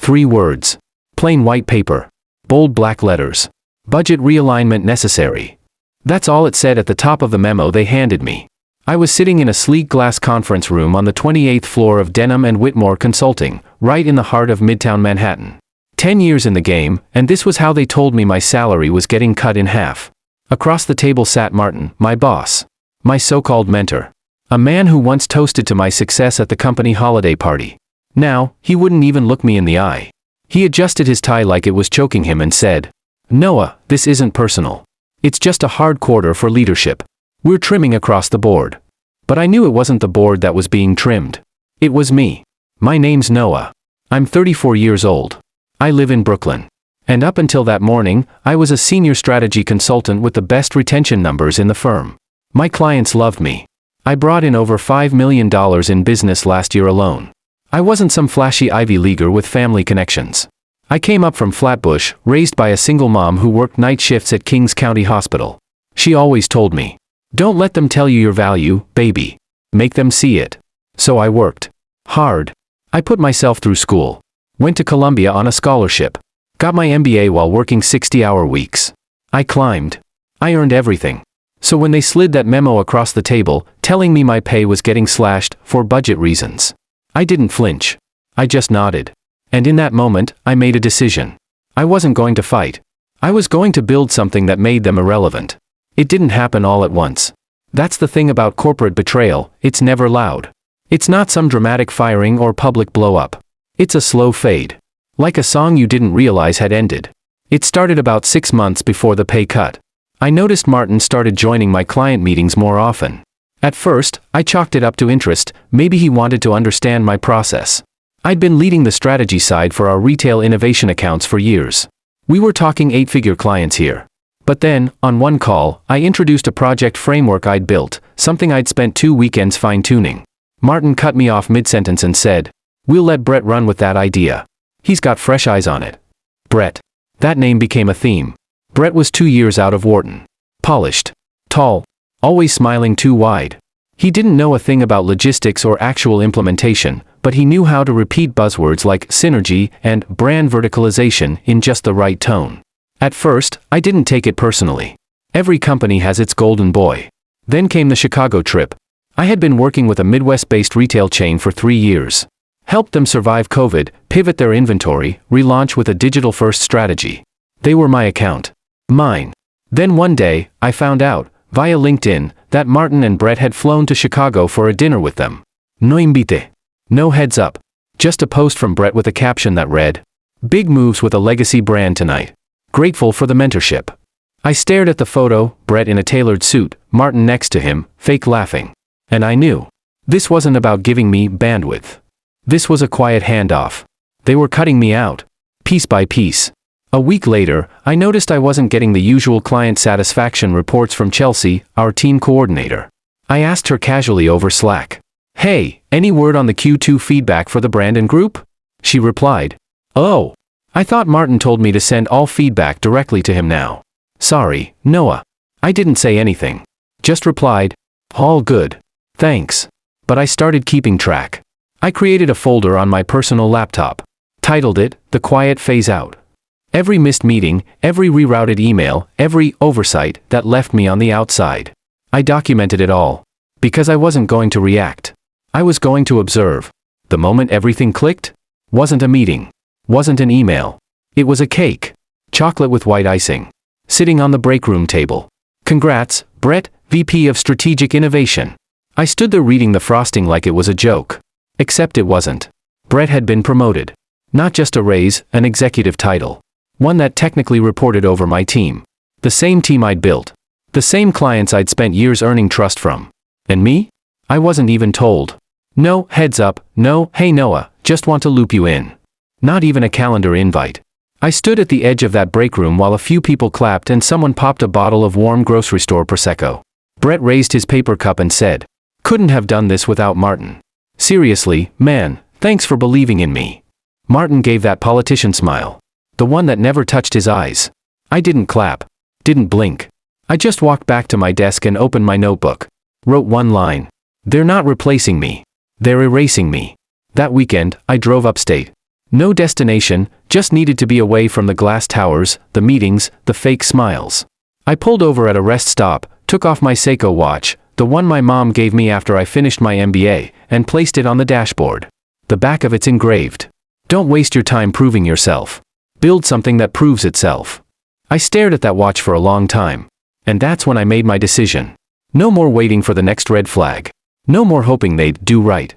3 words. Plain white paper. Bold black letters. Budget realignment necessary. That's all it said at the top of the memo they handed me. I was sitting in a sleek glass conference room on the 28th floor of Denham and Whitmore Consulting, right in the heart of Midtown Manhattan. 10 years in the game, and this was how they told me my salary was getting cut in half. Across the table sat Martin, my boss. My so-called mentor. A man who once toasted to my success at the company holiday party. Now, he wouldn't even look me in the eye. He adjusted his tie like it was choking him and said, "Noah, this isn't personal. It's just a hard quarter for leadership. We're trimming across the board." But I knew it wasn't the board that was being trimmed. It was me. My name's Noah. I'm 34 years old. I live in Brooklyn. And up until that morning, I was a senior strategy consultant with the best retention numbers in the firm. My clients loved me. I brought in over $5 million in business last year alone. I wasn't some flashy Ivy Leaguer with family connections. I came up from Flatbush, raised by a single mom who worked night shifts at Kings County Hospital. She always told me, "Don't let them tell you your value, baby. Make them see it." So I worked hard. I put myself through school. Went to Columbia on a scholarship. Got my MBA while working 60-hour weeks. I climbed. I earned everything. So when they slid that memo across the table, telling me my pay was getting slashed for budget reasons, I didn't flinch. I just nodded. And in that moment, I made a decision. I wasn't going to fight. I was going to build something that made them irrelevant. It didn't happen all at once. That's the thing about corporate betrayal, it's never loud. It's not some dramatic firing or public blow-up. It's a slow fade. Like a song you didn't realize had ended. It started about 6 months before the pay cut. I noticed Martin started joining my client meetings more often. At first, I chalked it up to interest, maybe he wanted to understand my process. I'd been leading the strategy side for our retail innovation accounts for years. We were talking 8-figure clients here. But then, on one call, I introduced a project framework I'd built, something I'd spent 2 weekends fine-tuning. Martin cut me off mid-sentence and said, "We'll let Brett run with that idea. He's got fresh eyes on it." Brett. That name became a theme. Brett was 2 years out of Wharton. Polished. Tall. Always smiling too wide. He didn't know a thing about logistics or actual implementation, but he knew how to repeat buzzwords like synergy and brand verticalization in just the right tone. At first, I didn't take it personally. Every company has its golden boy. Then came the Chicago trip. I had been working with a Midwest-based retail chain for 3 years. Helped them survive COVID, pivot their inventory, relaunch with a digital-first strategy. They were my account. Mine. Then one day, I found out, via LinkedIn, that Martin and Brett had flown to Chicago for a dinner with them. No invite. No heads up. Just a post from Brett with a caption that read, "Big moves with a legacy brand tonight. Grateful for the mentorship." I stared at the photo, Brett in a tailored suit, Martin next to him, fake laughing. And I knew. This wasn't about giving me bandwidth. This was a quiet handoff. They were cutting me out. Piece by piece. A week later, I noticed I wasn't getting the usual client satisfaction reports from Chelsea, our team coordinator. I asked her casually over Slack, "Hey, any word on the Q2 feedback for the Brandon Group?" She replied, "Oh. I thought Martin told me to send all feedback directly to him now." "Sorry, Noah." I didn't say anything. Just replied, "All good. Thanks." But I started keeping track. I created a folder on my personal laptop. Titled it, "The Quiet Phase Out." Every missed meeting, every rerouted email, every oversight that left me on the outside. I documented it all. Because I wasn't going to react. I was going to observe. The moment everything clicked, wasn't a meeting. Wasn't an email. It was a cake. Chocolate with white icing. Sitting on the break room table. "Congrats, Brett, VP of Strategic Innovation." I stood there reading the frosting like it was a joke. Except it wasn't. Brett had been promoted. Not just a raise, an executive title. One that technically reported over my team. The same team I'd built. The same clients I'd spent years earning trust from. And me? I wasn't even told. No heads up, no, "Hey Noah, just want to loop you in." Not even a calendar invite. I stood at the edge of that break room while a few people clapped and someone popped a bottle of warm grocery store Prosecco. Brett raised his paper cup and said, "Couldn't have done this without Martin. Seriously, man, thanks for believing in me." Martin gave that politician smile. The one that never touched his eyes. I didn't clap. Didn't blink. I just walked back to my desk and opened my notebook. Wrote one line. "They're not replacing me. They're erasing me." That weekend, I drove upstate. No destination, just needed to be away from the glass towers, the meetings, the fake smiles. I pulled over at a rest stop, took off my Seiko watch, the one my mom gave me after I finished my MBA, and placed it on the dashboard. The back of it's engraved. Don't waste your time proving yourself. Build something that proves itself. I stared at that watch for a long time. And that's when I made my decision. No more waiting for the next red flag. No more hoping they'd do right.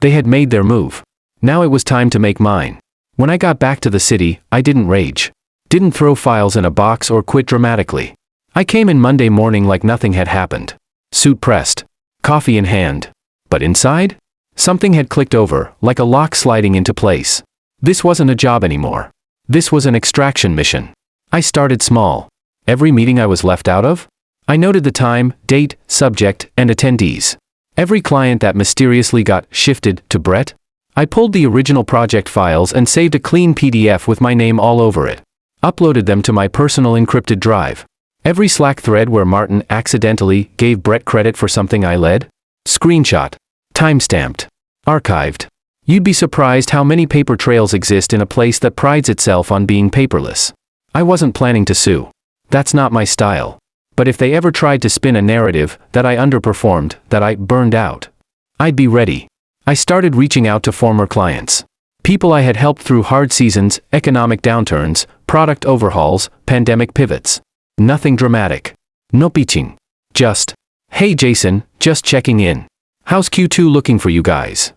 They had made their move. Now it was time to make mine. When I got back to the city, I didn't rage. Didn't throw files in a box or quit dramatically. I came in Monday morning like nothing had happened. Suit pressed. Coffee in hand. But inside? Something had clicked over, like a lock sliding into place. This wasn't a job anymore. This was an extraction mission. I started small. Every meeting I was left out of? I noted the time, date, subject, and attendees. Every client that mysteriously got shifted to Brett? I pulled the original project files and saved a clean PDF with my name all over it. Uploaded them to my personal encrypted drive. Every Slack thread where Martin accidentally gave Brett credit for something I led? Screenshot. Timestamped. Archived. You'd be surprised how many paper trails exist in a place that prides itself on being paperless. I wasn't planning to sue. That's not my style. But if they ever tried to spin a narrative that I underperformed, that I burned out, I'd be ready. I started reaching out to former clients. People I had helped through hard seasons, economic downturns, product overhauls, pandemic pivots. Nothing dramatic. No pitching. Just, hey Jason, just checking in. How's Q2 looking for you guys?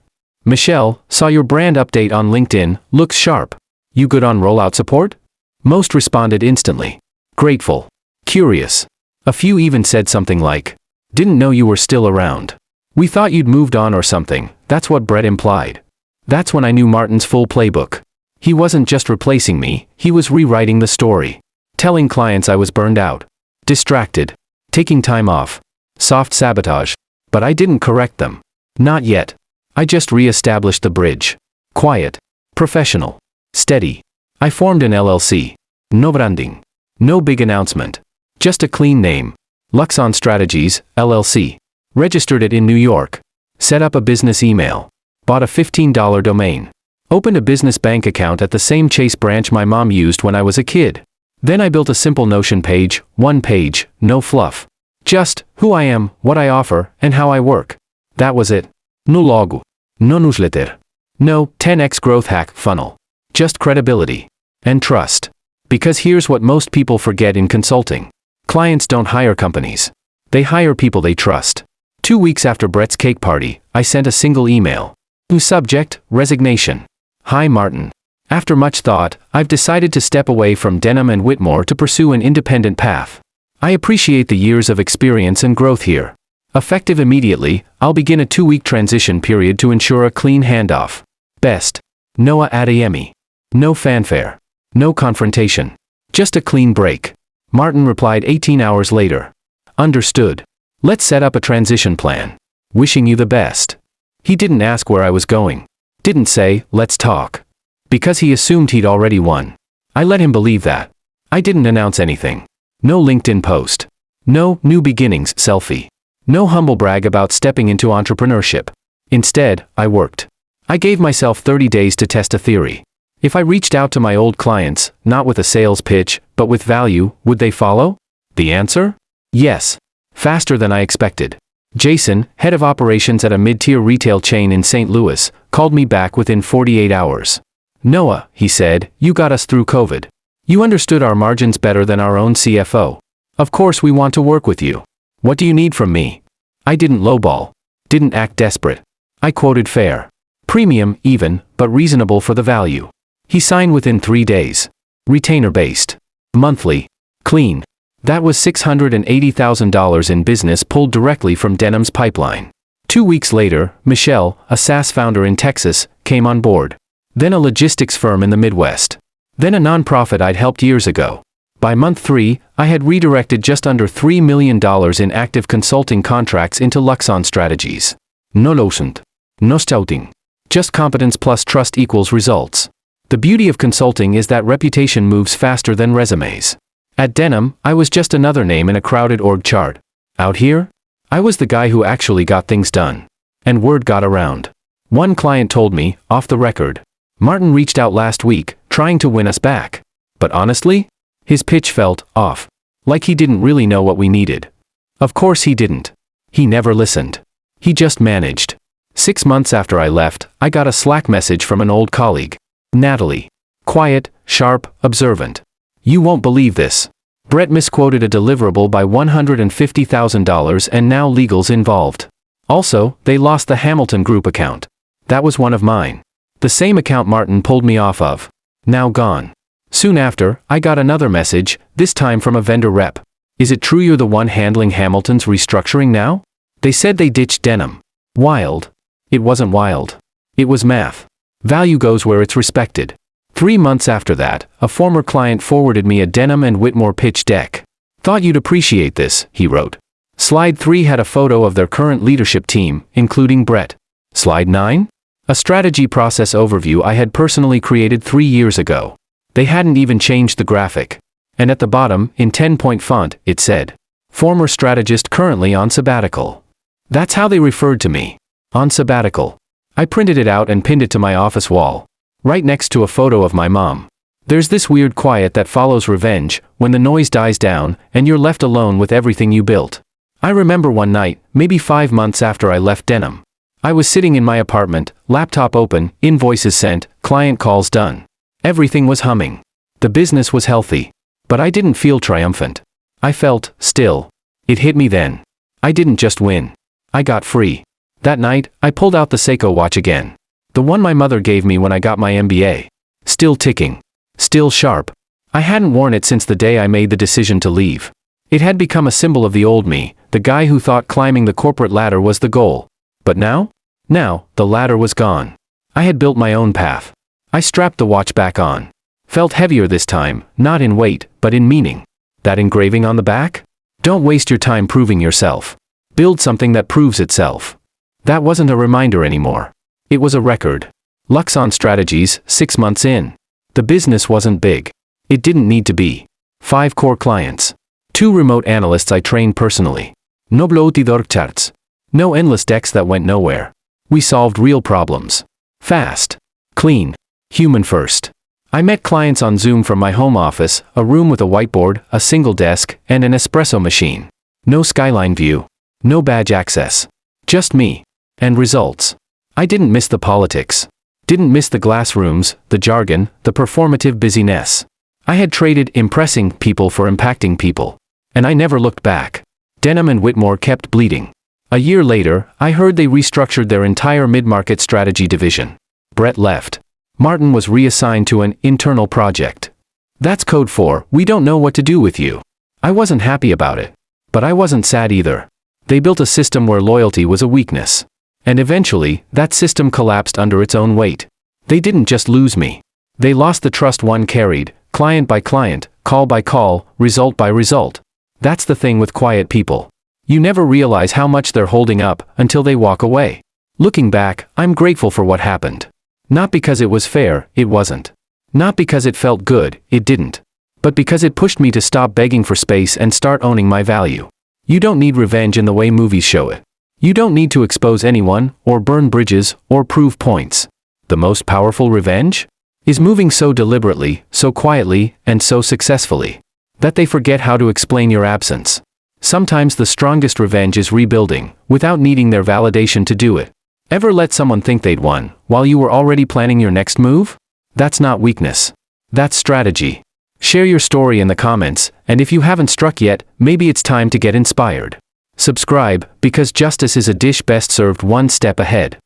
Michelle, saw your brand update on LinkedIn, looks sharp. You good on rollout support? Most responded instantly. Grateful. Curious. A few even said something like, didn't know you were still around. We thought you'd moved on or something. That's what Brett implied. That's when I knew Martin's full playbook. He wasn't just replacing me, he was rewriting the story. Telling clients I was burned out. Distracted. Taking time off. Soft sabotage. But I didn't correct them. Not yet. I just re-established the bridge. Quiet. Professional. Steady. I formed an LLC. No branding. No big announcement. Just a clean name. Luxon Strategies, LLC. Registered it in New York. Set up a business email. Bought a $15 domain. Opened a business bank account at the same Chase branch my mom used when I was a kid. Then I built a simple Notion page, one page, no fluff. Just who I am, what I offer, and how I work. That was it. No logo. No newsletter. No 10x growth hack funnel. Just credibility. And trust. Because here's what most people forget in consulting. Clients don't hire companies. They hire people they trust. 2 weeks after Brett's cake party, I sent a single email. New subject, resignation. Hi Martin. After much thought, I've decided to step away from Denham and Whitmore to pursue an independent path. I appreciate the years of experience and growth here. Effective immediately, I'll begin a 2-week transition period to ensure a clean handoff. Best. Noah Adeyemi. No fanfare. No confrontation. Just a clean break. Martin replied 18 hours later. Understood. Let's set up a transition plan. Wishing you the best. He didn't ask where I was going. Didn't say, let's talk. Because he assumed he'd already won. I let him believe that. I didn't announce anything. No LinkedIn post. No new beginnings selfie. No humble brag about stepping into entrepreneurship. Instead, I worked. I gave myself 30 days to test a theory. If I reached out to my old clients, not with a sales pitch, but with value, would they follow? The answer? Yes. Faster than I expected. Jason, head of operations at a mid-tier retail chain in St. Louis, called me back within 48 hours. Noah, he said, you got us through COVID. You understood our margins better than our own CFO. Of course we want to work with you. What do you need from me? I didn't lowball. Didn't act desperate. I quoted fair. Premium, even, but reasonable for the value. He signed within 3 days. Retainer-based. Monthly. Clean. That was $680,000 in business pulled directly from Denham's pipeline. 2 weeks later, Michelle, a SaaS founder in Texas, came on board. Then a logistics firm in the Midwest. Then a nonprofit I'd helped years ago. By month 3, I had redirected just under $3 million in active consulting contracts into Luxon Strategies. No losent. No stouting. Just competence plus trust equals results. The beauty of consulting is that reputation moves faster than resumes. At Denham, I was just another name in a crowded org chart. Out here, I was the guy who actually got things done. And word got around. One client told me, off the record, Martin reached out last week, trying to win us back. But honestly, his pitch felt off. Like he didn't really know what we needed. Of course he didn't. He never listened. He just managed. 6 months after I left, I got a Slack message from an old colleague. Natalie. Quiet, sharp, observant. You won't believe this. Brett misquoted a deliverable by $150,000 and now legal's involved. Also, they lost the Hamilton Group account. That was one of mine. The same account Martin pulled me off of. Now gone. Soon after, I got another message, this time from a vendor rep. Is it true you're the one handling Hamilton's restructuring now? They said they ditched denim. Wild. It wasn't wild. It was math. Value goes where it's respected. 3 months after that, a former client forwarded me a Denham and Whitmore pitch deck. Thought you'd appreciate this, he wrote. Slide 3 had a photo of their current leadership team, including Brett. Slide 9? A strategy process overview I had personally created 3 years ago. They hadn't even changed the graphic. And at the bottom, in 10-point font, it said, former strategist currently on sabbatical. That's how they referred to me. On sabbatical. I printed it out and pinned it to my office wall. Right next to a photo of my mom. There's this weird quiet that follows revenge, when the noise dies down, and you're left alone with everything you built. I remember one night, maybe 5 months after I left Denham. I was sitting in my apartment, laptop open, invoices sent, client calls done. Everything was humming. The business was healthy. But I didn't feel triumphant. I felt, still. It hit me then. I didn't just win. I got free. That night, I pulled out the Seiko watch again. The one my mother gave me when I got my MBA. Still ticking. Still sharp. I hadn't worn it since the day I made the decision to leave. It had become a symbol of the old me, the guy who thought climbing the corporate ladder was the goal. But now? Now, the ladder was gone. I had built my own path. I strapped the watch back on. Felt heavier this time, not in weight, but in meaning. That engraving on the back? Don't waste your time proving yourself. Build something that proves itself. That wasn't a reminder anymore. It was a record. Luxon Strategies, 6 months in. The business wasn't big. It didn't need to be. 5 core clients. 2 remote analysts I trained personally. No bloatidor charts. No endless decks that went nowhere. We solved real problems. Fast. Clean. Human first. I met clients on Zoom from my home office, a room with a whiteboard, a single desk, and an espresso machine. No skyline view. No badge access. Just me. And results. I didn't miss the politics. Didn't miss the glass rooms, the jargon, the performative busyness. I had traded impressing people for impacting people. And I never looked back. Denham and Whitmore kept bleeding. A year later, I heard they restructured their entire mid-market strategy division. Brett left. Martin was reassigned to an internal project. That's code for, we don't know what to do with you. I wasn't happy about it. But I wasn't sad either. They built a system where loyalty was a weakness. And eventually, that system collapsed under its own weight. They didn't just lose me. They lost the trust one carried, client by client, call by call, result by result. That's the thing with quiet people. You never realize how much they're holding up until they walk away. Looking back, I'm grateful for what happened. Not because it was fair, it wasn't. Not because it felt good, it didn't. But because it pushed me to stop begging for space and start owning my value. You don't need revenge in the way movies show it. You don't need to expose anyone, or burn bridges, or prove points. The most powerful revenge? Is moving so deliberately, so quietly, and so successfully, that they forget how to explain your absence. Sometimes the strongest revenge is rebuilding, without needing their validation to do it. Ever let someone think they'd won, while you were already planning your next move? That's not weakness. That's strategy. Share your story in the comments, and if you haven't struck yet, maybe it's time to get inspired. Subscribe, because justice is a dish best served one step ahead.